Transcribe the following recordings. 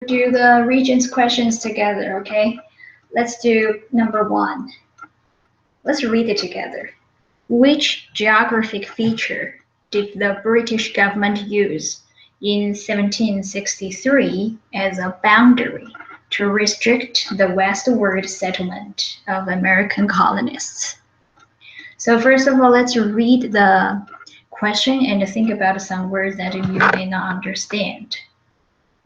do the Regents questions together, okay? Let's do number 1. Let's read it together. Which geographic feature did the British government use in 1763 as a boundary to restrict the westward settlement of American colonists? So first of all, let's read the question and think about some words that you may not understand.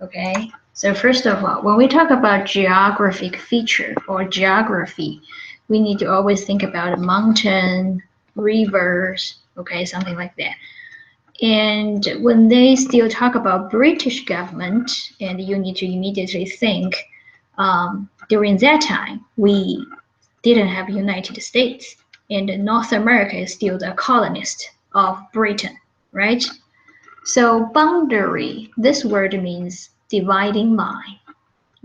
Okay, so first of all, when we talk about geographic feature or geography, we need to always think about mountain, rivers, okay, something like that. And when they still talk about British government, and you need to immediately think, during that time, we didn't have United States, and North America is still the colonist of Britain, right? So boundary, this word means dividing line.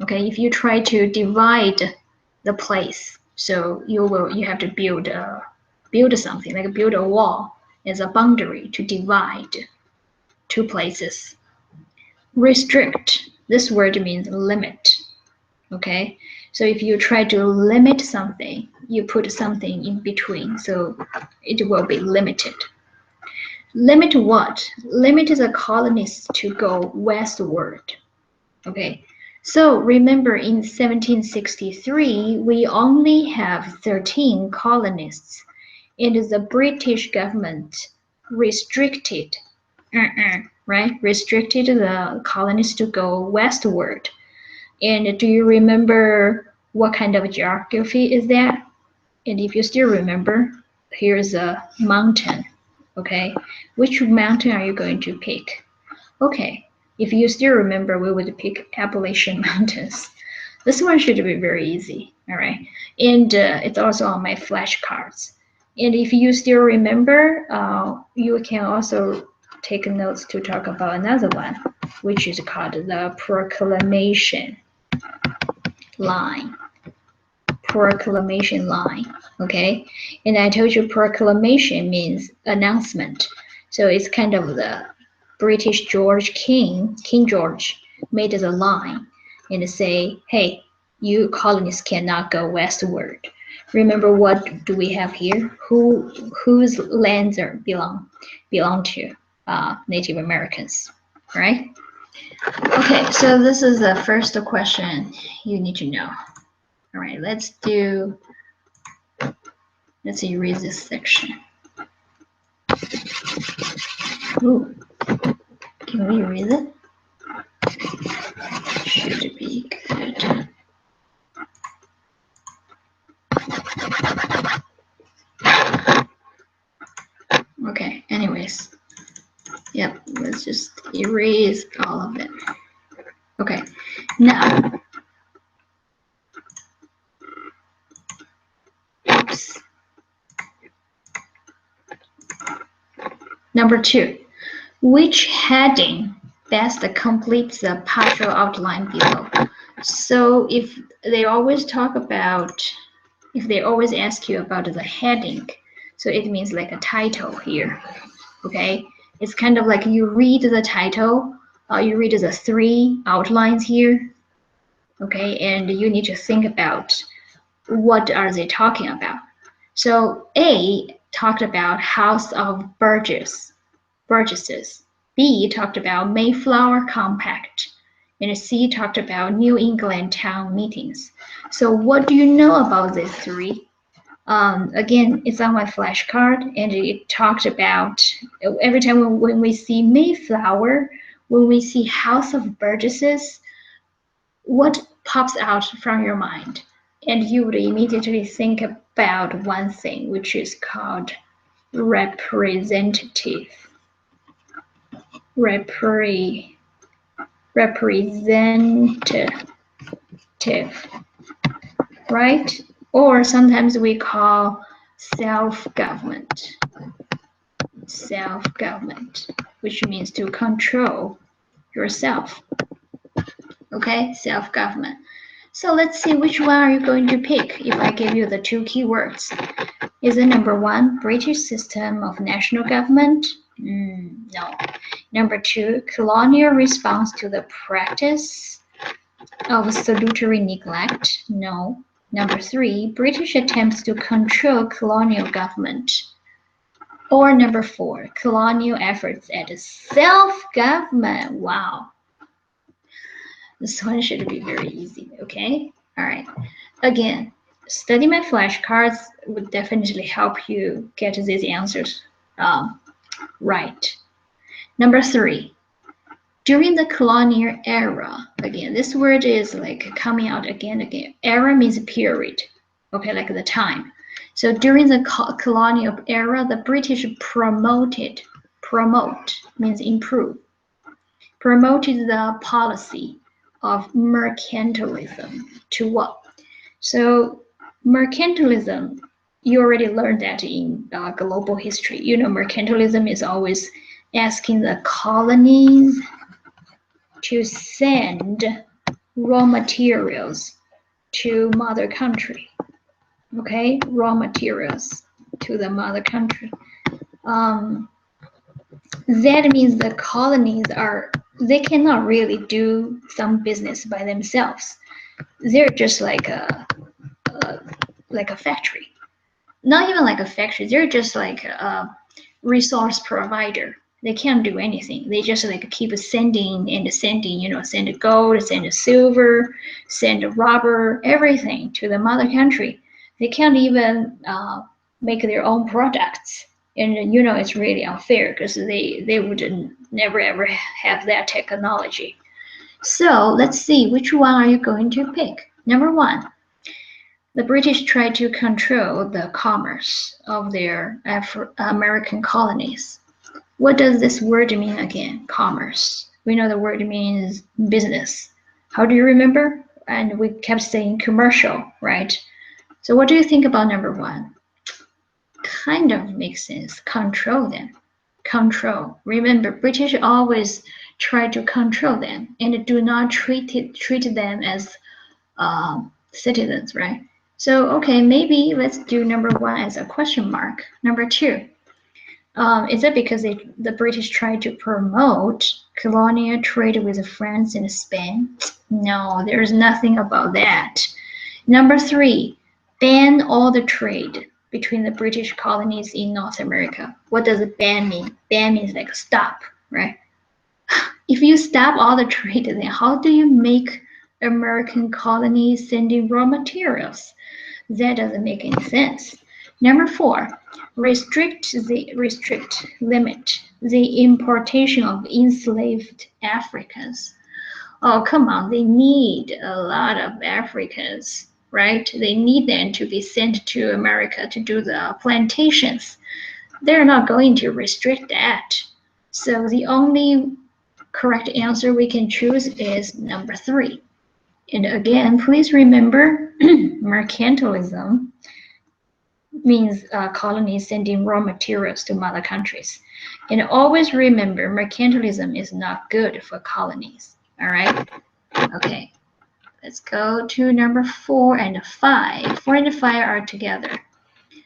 Okay, if you try to divide the place, so you have to build something, like build a wall as a boundary to divide two places. Restrict, this word means limit. Okay, so if you try to limit something, you put something in between, so it will be limited. Limit what? Limit the colonists to go westward. Okay, so remember in 1763, we only have 13 colonists, and the British government restricted, right? Restricted the colonists to go westward. And do you remember what kind of geography is that? And if you still remember, here's a mountain. Okay, which mountain are you going to pick? Okay, if you still remember, we would pick Appalachian Mountains. This one should be very easy, all right? And it's also on my flashcards. And if you still remember, you can also take notes to talk about another one, which is called the Proclamation line. Proclamation line, okay? And I told you proclamation means announcement. So it's kind of the British King George made the line and say, hey, you colonists cannot go westward. Remember, what do we have here? Whose lands are belong to Native Americans, right? Okay, so this is the first question you need to know. All right, let's erase this section. Ooh, can we erase it? Should be good. Okay, anyways. Yep, let's just erase all of it. Okay, now. Oops. Number 2, which heading best completes the partial outline below? So if they always ask you about the heading, so it means like a title here, okay? It's kind of like you read the title, you read the 3 outlines here, okay? And you need to think about what are they talking about. So A talked about House of Burgesses. B talked about Mayflower Compact. And C talked about New England town meetings. So what do you know about these 3? Again, it's on my flashcard, and it talked about every time when we see Mayflower, when we see House of Burgesses, what pops out from your mind? And you would immediately think about one thing, which is called representative, right? Or sometimes we call self-government, which means to control yourself. Okay, self-government. So let's see, which one are you going to pick if I give you the 2 keywords? Is it number 1, British system of national government? No. Number 2, colonial response to the practice? of salutary neglect? No. Number 3, British attempts to control colonial government. Or number 4, colonial efforts at self-government. Wow. This one should be very easy, okay? All right. Again, study my flashcards would definitely help you get these answers right. Number 3, during the colonial era, again, this word is like coming out again. Era means period, okay, like the time. So during the colonial era, the British promote means improve, promoted the policy of mercantilism to what? So mercantilism, you already learned that in global history. You know, mercantilism is always asking the colonies to send raw materials to mother country. Okay, raw materials to the mother country. That means the colonies they cannot really do some business by themselves. They're just like a factory. Not even like a factory. They're just like a resource provider. They can't do anything. They just like keep sending and sending, send gold, send silver, send rubber, everything to the mother country. They can't even make their own products. And it's really unfair because they would never ever have that technology. So let's see, which one are you going to pick? Number 1, the British tried to control the commerce of their American colonies. What does this word mean again? Commerce. We know the word means business. How do you remember? And we kept saying commercial, right? So what do you think about number 1? Kind of makes sense. Control them. Control. Remember, British always try to control them and do not treat them as citizens, right? So, okay, maybe let's do number 1 as a question mark. Number 2, is that because the British tried to promote colonial trade with France and Spain? No, there's nothing about that. Number 3, ban all the trade between the British colonies in North America. What does ban mean? Ban means like stop, right? If you stop all the trade, then how do you make American colonies sending raw materials? That doesn't make any sense. Number 4, limit the importation of enslaved Africans. Oh, come on, they need a lot of Africans, right? They need them to be sent to America to do the plantations. They're not going to restrict that. So the only correct answer we can choose is number 3. And again, please remember, mercantilism means colonies sending raw materials to mother countries. And always remember, mercantilism is not good for colonies. All right? Okay. Let's go to number 4 and 5. 4 and 5 are together.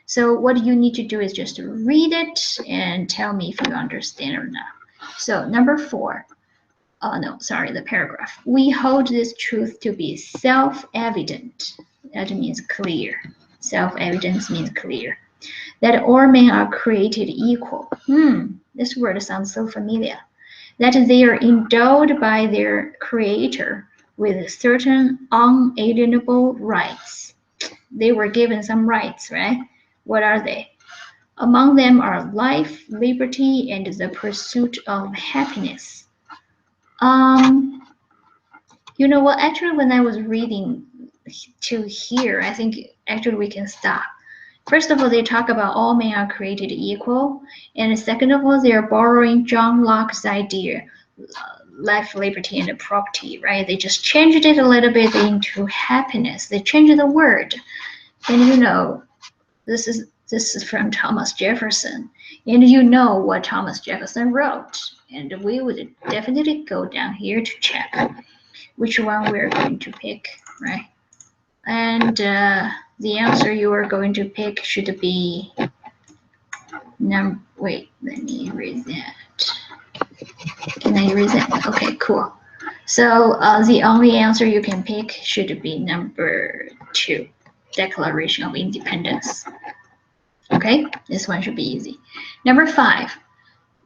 So what you need to do is just read it and tell me if you understand or not. So number 4. The paragraph. We hold this truth to be self-evident. That means clear. Self-evidence means clear. That all men are created equal. This word sounds so familiar. That they are endowed by their Creator with certain unalienable rights. They were given some rights, right? What are they? Among them are life, liberty, and the pursuit of happiness. You know what? Actually, when I was reading to here, I think actually we can stop. First of all, they talk about all men are created equal. And second of all, they are borrowing John Locke's idea, life, liberty, and property, right? They just changed it a little bit into happiness. They changed the word. And this is from Thomas Jefferson. And you know what Thomas Jefferson wrote. And we would definitely go down here to check which one we're going to pick, right? And the answer you are going to pick should be wait, let me erase that. Can I erase that? Okay, cool. So the only answer you can pick should be number 2, Declaration of Independence. Okay, this one should be easy. Number 5,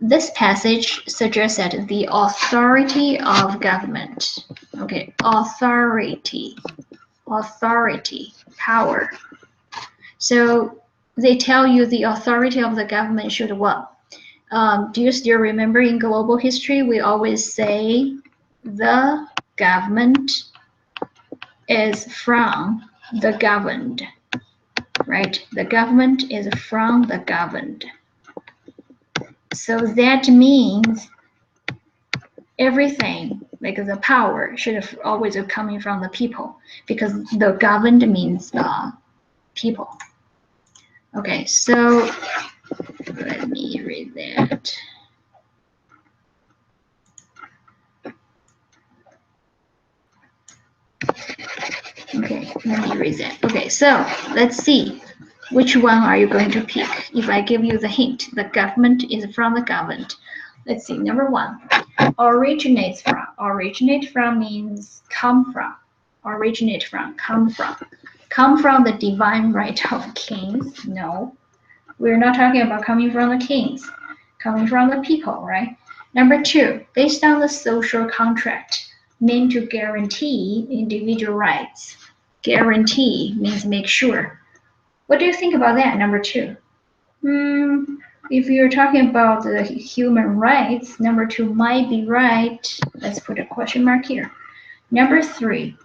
this passage suggests that the authority of government, okay, authority, power. So they tell you the authority of the government should what? Do you still remember in global history, we always say the government is from the governed, right? The government is from the governed. So that means everything, like the power, should have always coming from the people, because the governed means people. Okay, so let me read that. Okay, let me read that. Okay, so let's see. Which one are you going to pick? If I give you the hint, the government is from the governed. Let's see, number 1, originates from. Originate from means come from. Originate from, come from. Come from the divine right of kings? No, we're not talking about coming from the kings. Coming from the people, right? Number 2, based on the social contract, meant to guarantee individual rights. Guarantee means make sure. What do you think about that, number 2? If you're talking about the human rights, number 2 might be right. Let's put a question mark here. Number 3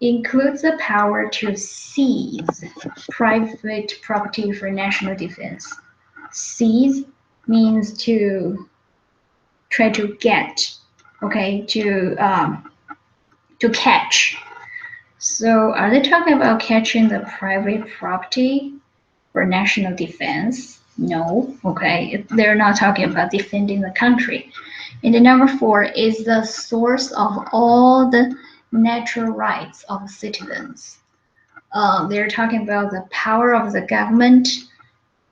includes the power to seize private property for national defense. Seize means to try to get, okay, to catch. So are they talking about catching the private property for national defense? No, okay, they're not talking about defending the country. And the number 4 is the source of all the natural rights of citizens. They're talking about the power of the government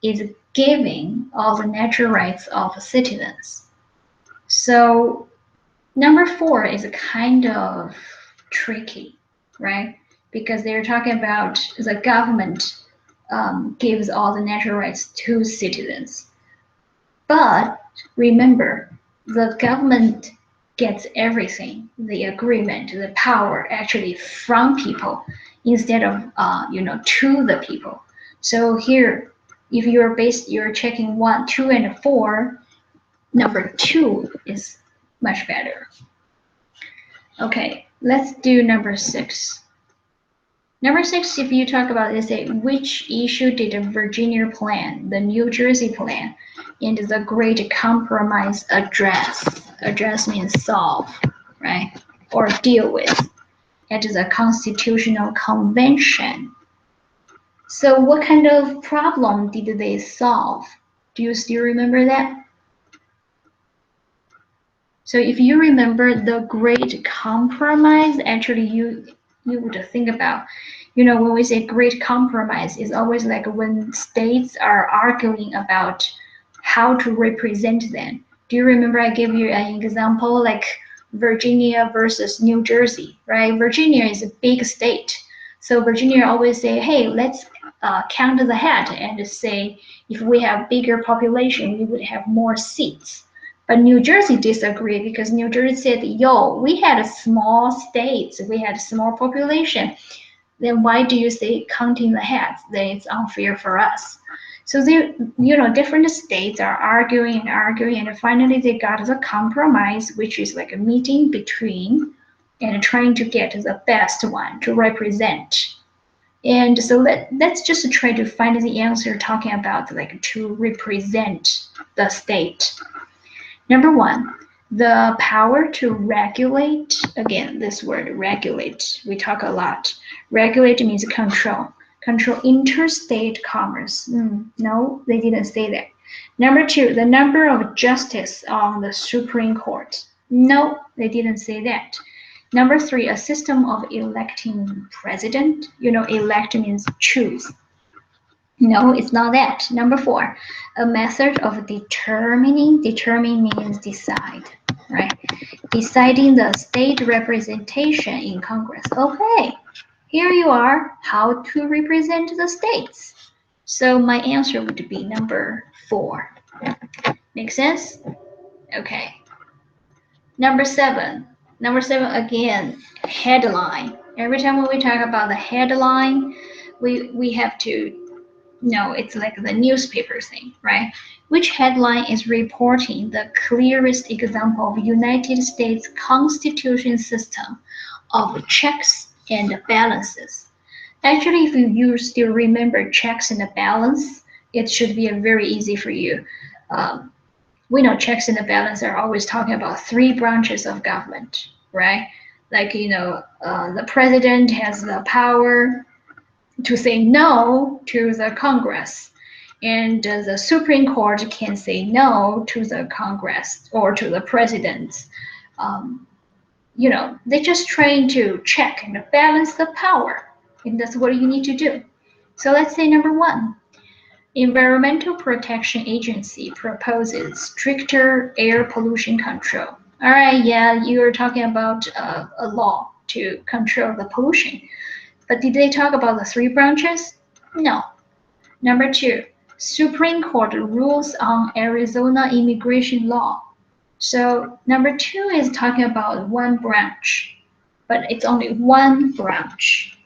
is giving all the natural rights of citizens. So number 4 is kind of tricky, right? Because they're talking about the government gives all the natural rights to citizens. But remember, the government gets everything, the agreement, the power actually from people instead of to the people. So here, if you're checking 1, 2, and 4, number 2 is much better. Okay, let's do number 6. Number 6, if you talk about it, say which issue did the Virginia plan, the New Jersey plan, and the Great Compromise address? Address means solve, right? Or deal with at the Constitutional Convention. So what kind of problem did they solve? Do you still remember that? So if you remember the Great Compromise, actually you would think about, when we say Great Compromise, it's always like when states are arguing about how to represent them. Do you remember I gave you an example like Virginia versus New Jersey, right? Virginia is a big state. So Virginia always say, hey, let's count the head and say if we have bigger population, we would have more seats. But New Jersey disagreed because New Jersey said, yo, we had a small states, we had a small population. Then why do you say counting the heads? Then it's unfair for us. So they, different states are arguing, and finally they got the compromise, which is like a meeting between and trying to get the best one to represent. And so let's just try to find the answer talking about like to represent the state. Number 1, the power to regulate. Again, this word regulate, we talk a lot. Regulate means control interstate commerce. No, they didn't say that. Number 2, the number of justices on the Supreme Court. No, they didn't say that. Number 3, a system of electing president. Elect means choose. No, it's not that. Number 4, a method of determining. Determine means decide. right? Deciding the state representation in Congress. Okay, here you are, how to represent the states. So my answer would be number 4. Make sense? Okay. Number 7. Number 7 again, headline. Every time when we talk about the headline, we have to know it's like the newspaper thing, right? Which headline is reporting the clearest example of United States Constitution system of checks and balances? Actually, if you still remember checks and balance, it should be very easy for you. Um, we know checks and balance are always talking about 3 branches of government, right? Like, the president has the power to say no to the Congress, and the Supreme Court can say no to the Congress or to the president. Um, they're just trying to check and balance the power, and that's what you need to do. So let's say number 1. Environmental Protection Agency proposes stricter air pollution control. All right, yeah, you're talking about a law to control the pollution. But did they talk about the 3 branches? No. Number 2, Supreme Court rules on Arizona immigration law. So number 2 is talking about 1 branch, but it's only 1 branch.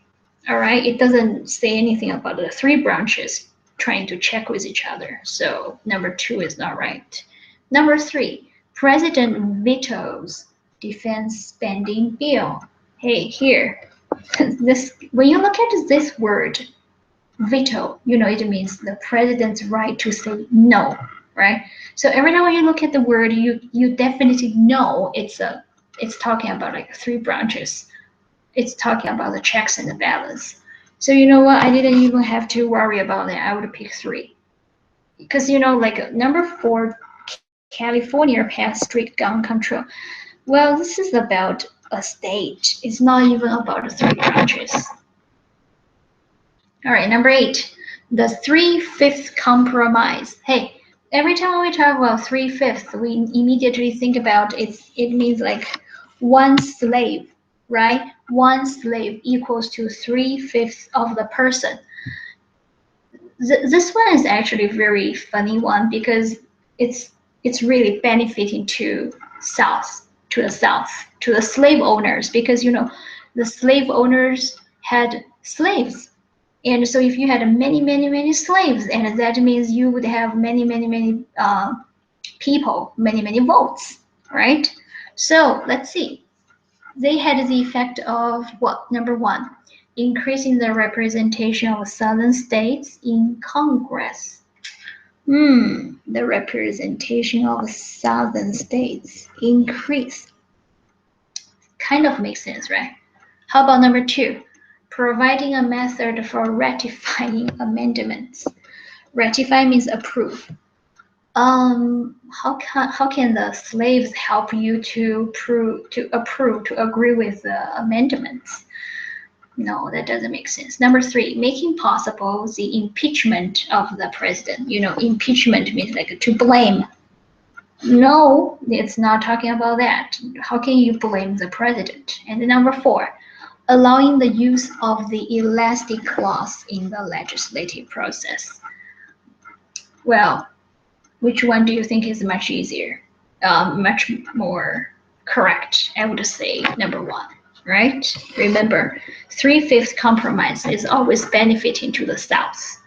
All right, it doesn't say anything about the 3 branches trying to check with each other. So number 2 is not right. Number 3, President vetoes defense spending bill. Hey, here, when you look at this word, veto, it means the president's right to say no, right? So every time when you look at the word, you definitely know it's talking about like 3 branches. It's talking about the checks and the balance. So you know what? I didn't even have to worry about that. I would pick 3. Because like number 4, California passed strict gun control. Well, this is about a state. It's not even about the 3 branches. All right, number 8, the 3/5 compromise. Hey, every time we talk about 3/5, we immediately think about it means like 1 slave, right? 1 slave equals to 3/5 of the person. This one is actually a very funny one because it's really benefiting to the South, to the slave owners, because the slave owners had slaves. And so if you had many, many, many slaves, and that means you would have many, many, many people, many, many votes, right? So let's see. They had the effect of what? Number 1, increasing the representation of southern states in Congress. The representation of southern states increase. Kind of makes sense, right? How about number 2? Providing a method for ratifying amendments. Ratify means approve. How can the slaves help you to agree with the amendments? No, that doesn't make sense. Number 3, making possible the impeachment of the president. Impeachment means like to blame. No, it's not talking about that. How can you blame the president? And number 4, allowing the use of the elastic clause in the legislative process. Well, which one do you think is much easier? Much more correct? I would say number 1, right? Remember, 3/5 compromise is always benefiting to the South.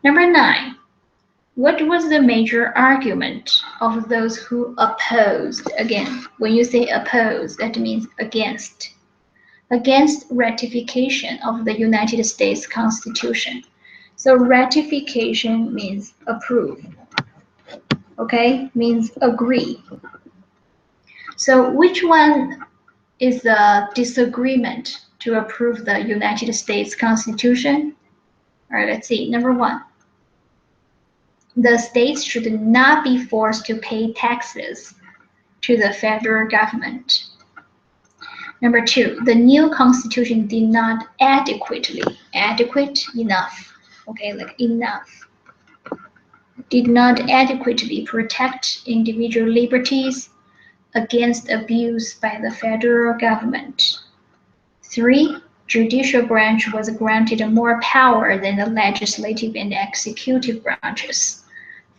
Number 9, what was the major argument of those who opposed? Again, when you say oppose, that means against ratification of the United States Constitution. So ratification means approve, okay? Means agree. So which one is the disagreement to approve the United States Constitution? All right, let's see. Number 1, the states should not be forced to pay taxes to the federal government. Number 2, the new constitution did not enough, okay, like enough, did not adequately protect individual liberties against abuse by the federal government. 3. Judicial branch was granted more power than the legislative and executive branches.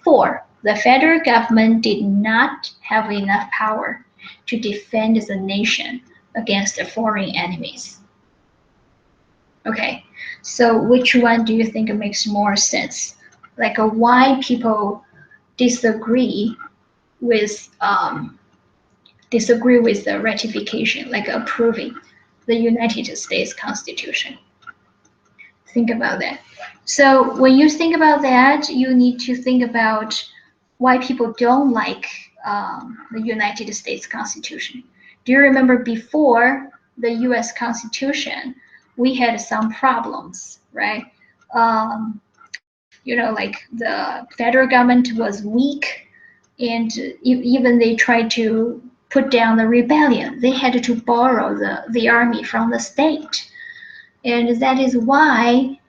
4. The federal government did not have enough power to defend the nation against foreign enemies. Okay, so which one do you think makes more sense? Like why people disagree with the ratification, like approving the United States Constitution? Think about that. So when you think about that, you need to think about why people don't like the United States Constitution. Do you remember before the U.S. Constitution, we had some problems, right? Like the federal government was weak, and even they tried to put down the rebellion. They had to borrow the army from the state, and that is why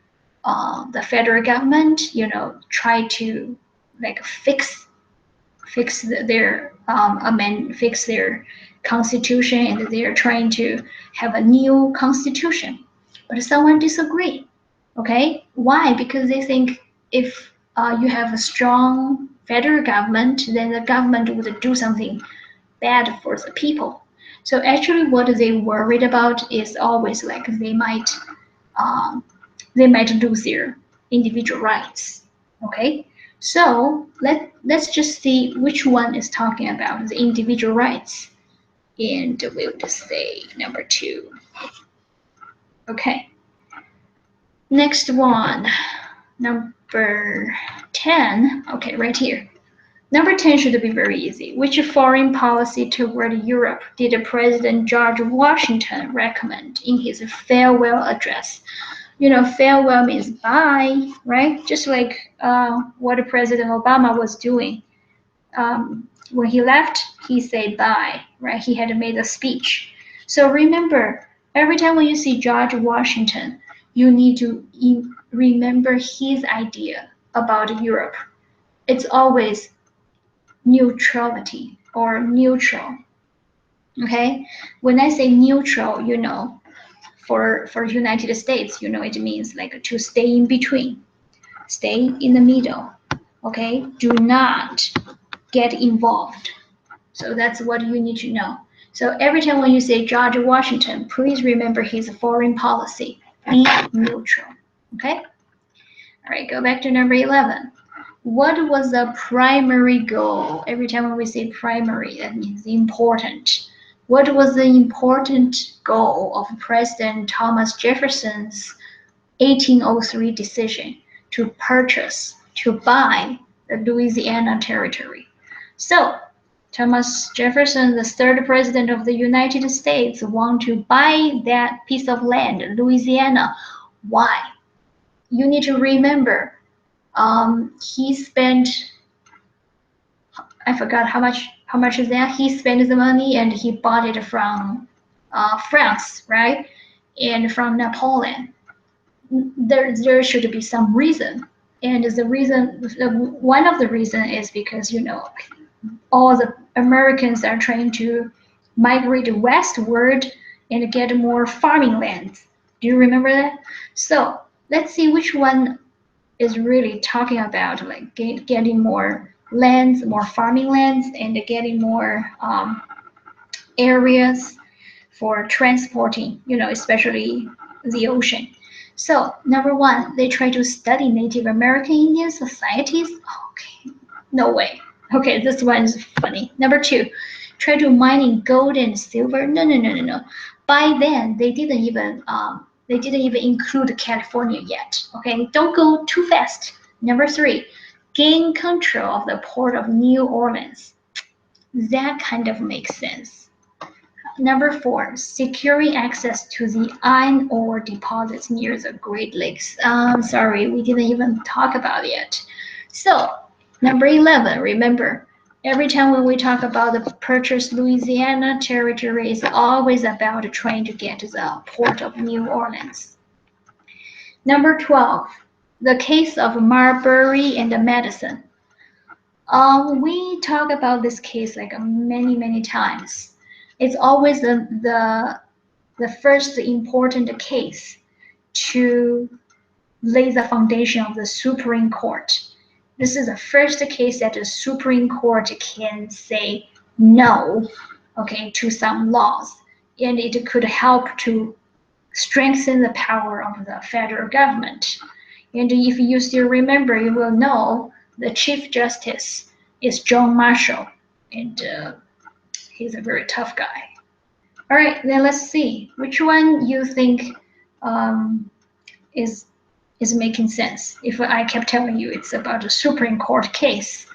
the federal government, tried to like fix their constitution, and they are trying to have a new constitution. But someone disagree. Okay, why? Because they think if you have a strong federal government, then the government would do something bad for the people. So actually, what they worried about is always like um, they might lose their individual rights. Okay, so let's just see which one is talking about the individual rights, and we'll just say number 2. Okay, next one, number 10. Okay, right here. Number 10 should be very easy. Which foreign policy toward Europe did President George Washington recommend in his farewell address? Farewell means bye, right? Just like what President Obama was doing. When he left, he said bye, right? He had made a speech. So remember, every time when you see George Washington, you need to remember his idea about Europe. It's always neutrality or neutral. Okay? When I say neutral, for United States, it means like to stay in between, stay in the middle. Okay? Do not get involved. So that's what you need to know. So every time when you say George Washington, please remember his foreign policy. Be neutral. Okay? All right, go back to number 11. What was the primary goal? Every time when we say primary, that means important. What was the important goal of President Thomas Jefferson's 1803 decision to buy the Louisiana Territory? So, Thomas Jefferson, the third president of the United States, wanted to buy that piece of land, Louisiana. Why? You need to remember, he spent, I forgot how much is that. He spent the money and he bought it from France, right? And from Napoleon. There should be some reason. And one of the reason is because, all the Americans are trying to migrate westward and get more farming lands. Do you remember that? So let's see which one is really talking about like getting more lands, more farming lands, and getting more areas for transporting, especially the ocean. So number 1, they try to study Native American Indian societies. Okay, no way. Okay, this one is funny. Number 2, try to mining gold and silver. No. By then, they didn't even include California yet. Okay, don't go too fast. Number 3, gain control of the port of New Orleans. That kind of makes sense. Number 4, securing access to the iron ore deposits near the Great Lakes. Sorry, we didn't even talk about it. So, number 11, remember, every time when we talk about the purchased Louisiana Territory, it's always about trying to get to the port of New Orleans. Number 12, the case of Marbury and Madison. We talk about this case like many times. It's always the first important case to lay the foundation of the Supreme Court. This is the first case that the Supreme Court can say no, okay, to some laws, and it could help to strengthen the power of the federal government. And if you still remember, you will know the Chief Justice is John Marshall, and he's a very tough guy. All right, then let's see which one you think um, is making sense. If I kept telling you it's about a Supreme Court case,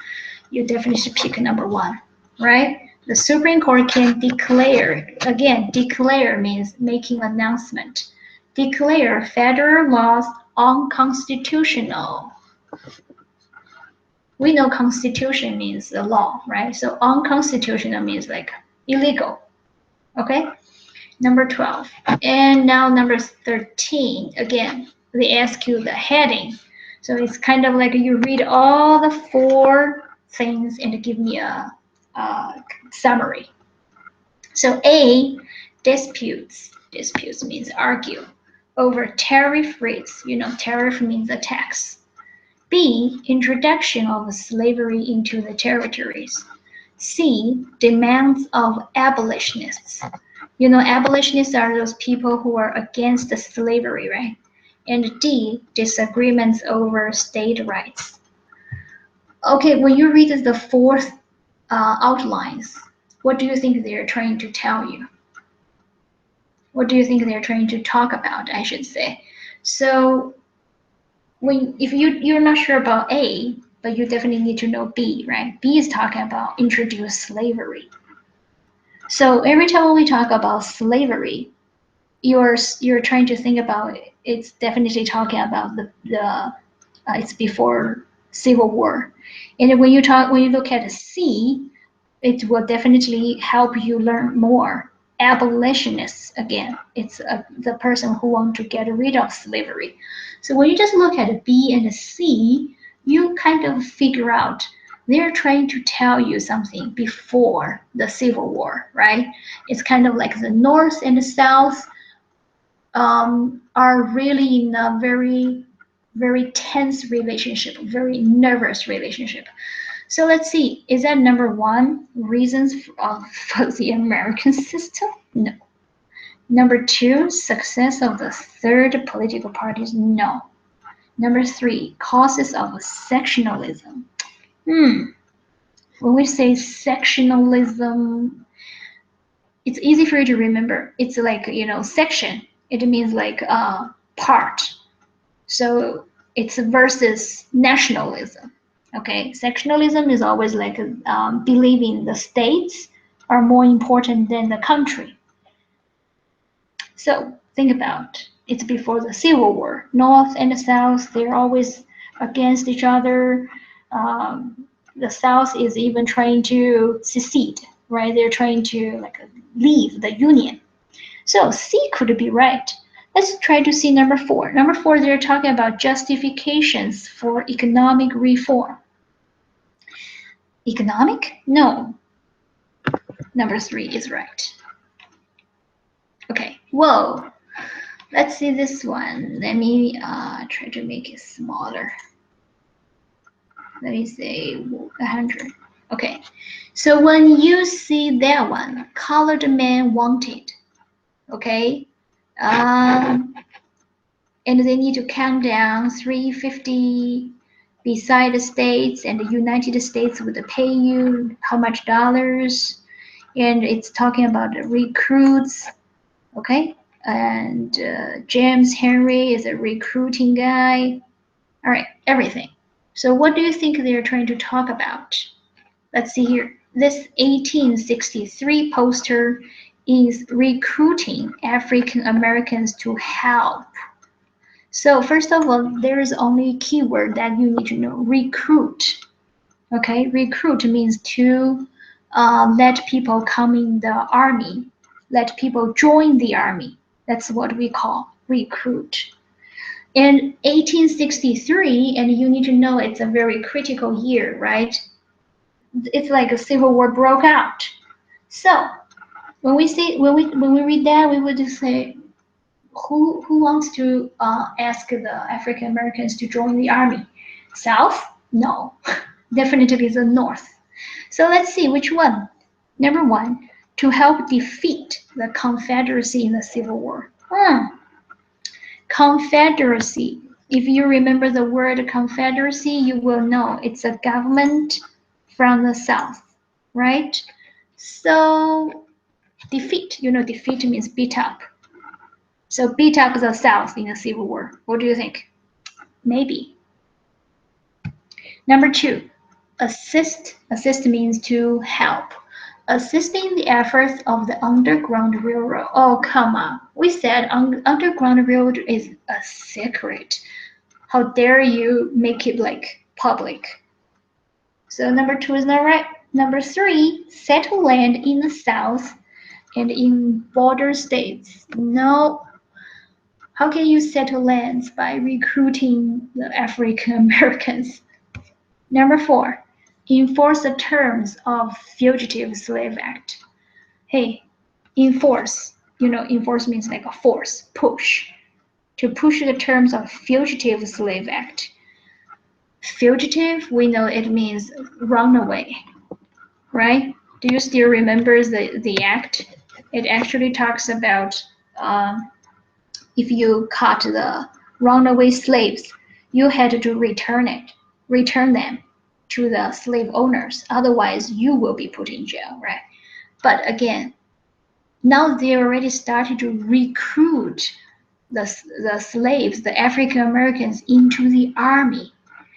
you definitely should pick number one, right? The Supreme Court can declare, again, declare means making announcement, declare federal laws unconstitutional. We know constitution means the law, right? So unconstitutional means like illegal, okay? Number 12. And now number 13, again, they ask you the heading. So it's kind of like you read all the four things and give me a summary. So A, disputes. Disputes means argue over tariff rates. You know, tariff means a tax. B, introduction of slavery into the territories. C, demands of abolitionists. You know, abolitionists are those people who are against slavery, right? And D, disagreements over state rights. Okay, when you read the fourth outlines, what do you think they're trying to tell you? What do you think they're trying to talk about, I should say? So if you're not sure about A, but you definitely need to know B, right? B is talking about introduce slavery. So every time we talk about slavery, you're trying to think about it. It's definitely talking about the it's before Civil War, and when you look at C, it will definitely help you learn more. Abolitionists, again, it's the person who want to get rid of slavery. So when you just look at B and C, you kind of figure out they're trying to tell you something before the Civil War, right? It's kind of like the North and the South are really in a very tense relationship, very nervous relationship. So let's see, is that number one, reasons for the American system? No. Number two, success of the third political parties? No. Number three, causes of sectionalism. When we say sectionalism, it's easy for you to remember. It's like, section. It means like part. So it's versus nationalism. Okay, sectionalism is always like believing the states are more important than the country. So think about it's before the Civil War. North and the South, they're always against each other. The South is even trying to secede, right? They're trying to like leave the Union. So C could be right. Let's try to see number four. Number four, they're talking about justifications for economic reform. Economic? No. Number three is right. Okay, whoa. Let's see this one. Let me try to make it smaller. Let me say 100. Okay, so when you see that one, colored man wanted, okay, and they need to count down 350 beside the states, and the United States would pay you how much dollars, and it's talking about the recruits, okay, and James Henry is a recruiting guy. All right, everything. So what do you think they're trying to talk about? Let's see here. This 1863 poster is recruiting African Americans to help. So first of all, there is only a keyword that you need to know, recruit. Okay, recruit means to let people come in the army, let people join the army. That's what we call recruit. In 1863, and you need to know it's a very critical year, right? it's like a civil war broke out. So when we see when we read that, we would just say, who wants to ask the African Americans to join the army? South? No, definitely the North. So let's see which one. Number one, to help defeat the Confederacy in the Civil War. Confederacy. If you remember the word Confederacy, you will know it's a government from the South, right? So defeat, defeat means beat up. So beat up the South in the Civil War. What do you think? Maybe. Number two, assist. Assist means to help. Assisting the efforts of the Underground Railroad. Oh, come on. We said Underground Railroad is a secret. How dare you make it like public? So number two is not right. Number three, settle land in the South and in border states. No. How can you settle lands by recruiting the African Americans? Number four, enforce the terms of Fugitive Slave Act. Hey, enforce. Enforce means like a force, push. To push the terms of Fugitive Slave Act. Fugitive, we know it means runaway, right? Do you still remember the act? It actually talks about if you caught the runaway slaves, you had to return them to the slave owners. Otherwise, you will be put in jail, right? But again, now they already started to recruit the slaves, the African Americans, into the army.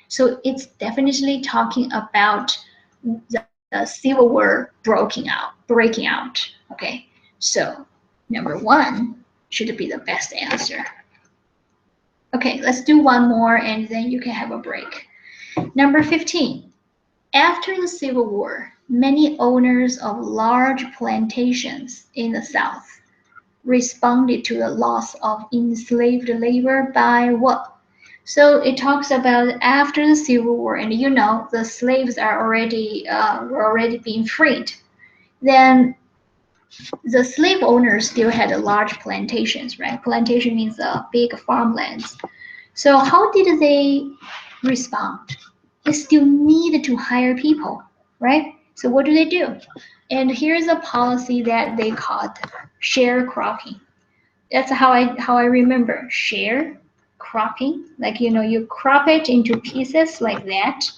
So it's definitely talking about the Civil War breaking out. Okay, so number one should be the best answer. Okay, let's do one more and then you can have a break. Number 15. After the Civil War, many owners of large plantations in the South responded to the loss of enslaved labor by what? So it talks about after the Civil War, and the slaves were already being freed. Then the slave owners still had large plantations, right? Plantation means big farmlands. So how did they respond? They still need to hire people, right? So what do? And here's a policy that they called sharecropping. That's how I remember sharecropping. Like you crop it into pieces like that,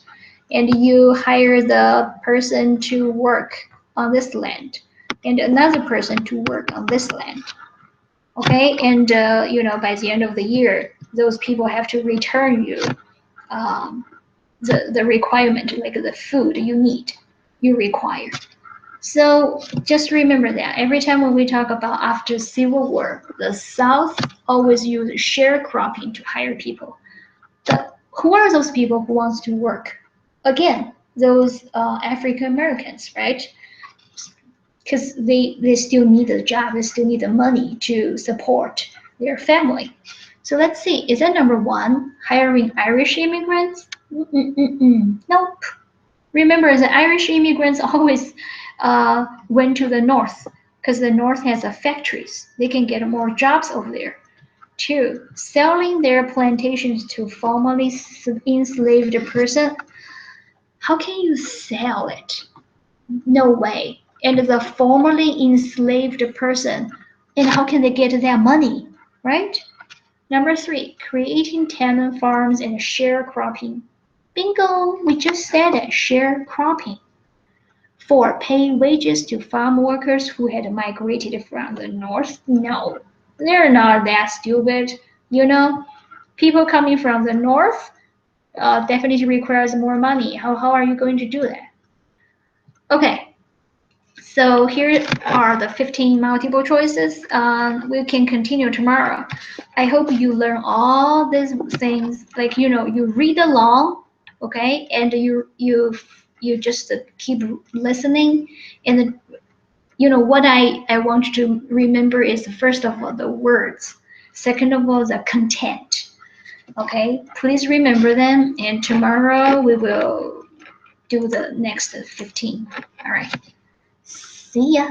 and you hire the person to work on this land, and another person to work on this land. Okay, and by the end of the year, those people have to return you um, the requirement, like the food you require. So just remember that every time when we talk about after Civil War, the South always use sharecropping to hire people. But who are those people who wants to work? Again, those African Americans, right? Because they still need a job, they still need the money to support their family. So let's see, is that number one, hiring Irish immigrants? Nope. Remember, the Irish immigrants always went to the north because the north has factories. They can get more jobs over there. Two, selling their plantations to formerly enslaved person. How can you sell it? No way. And the formerly enslaved person, and how can they get their money, right? Number three, creating tenant farms and sharecropping. Bingo, we just said it, sharecropping. Four, pay wages to farm workers who had migrated from the north. No, they're not that stupid. People coming from the north definitely requires more money. How are you going to do that? Okay, so here are the 15 multiple choices. We can continue tomorrow. I hope you learn all these things. Like you read along, okay, and you just keep listening. And what I want you to remember is first of all the words. Second of all the content. Okay, please remember them. And tomorrow we will do the next 15. All right. See ya.